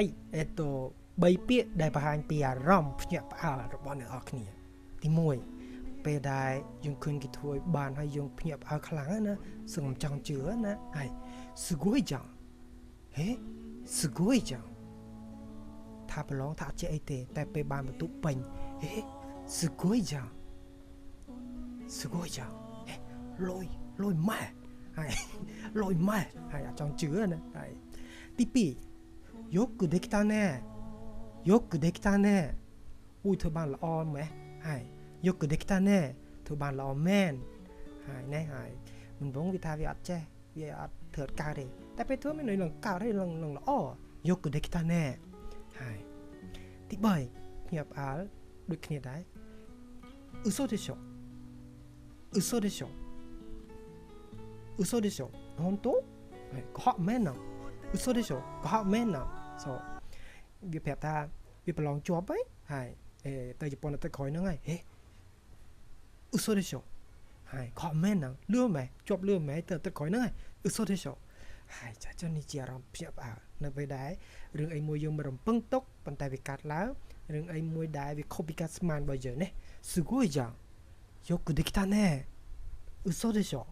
3ពាក្យដែលបង្ហាញពីអារម្មណ៍ភ្ញាក់ផ្អើលរបស់អ្នកនរគ្នាទី1ពេលដែលយើងឃើញគេធ្វើឲ្យបានហើយយើងភ្ញាក់ផ្អើលខ្លាំងណាសឹងមិនចង់ជឿណាហើយすごいじゃんすごいじゃんថាប្រឡងថាអត់ចេះអីទេតែពេលបានបន្ទុកពេញすごいじゃんすごいじゃんលយម៉ែហើយលយម៉ែហើយអត់ចង់ជឿណាហើយទី2よくできたねよくできたねធ្វើបានល្អម៉េះហើយよくできたねធ្វើបានល្អមែនហើយណែហើយមិនបងវាថាវាអត់ចេះវាអត់ធ្វើកើតទេតែពេលធ្វើមិននឹងកើតទេនឹងល្អよくできたねហើយទី3ភ្ញាក់ផ្អើលដូចគ្នាដែរ嘘でしょ嘘でしょ嘘でしょ本当ហើយកុហកមែនណា嘘でしょកុហកមែនណាវាប្រាប់ថាវាប្រឡងជាប់ហើយទៅជប៉ុនទៅក្រោយហ្នឹងហើយ嘘でしょហើយកុហកមែនណាលឿមែនជាប់លឿមែនទៅក្រោយហ្នឹងហើយ嘘でしょហើយចានេះជាអារម្មណ៍ភ្ញាក់ផ្អើលនៅពេលដែលរឿងអីមួយយើងមិនរំពឹងទុកប៉ុន្តែវាកាត់ឡើងរឿងអីមួយដែលវាខុសពីការស្មានរបស់យើងណាすごいじゃんよくできたね嘘でしょ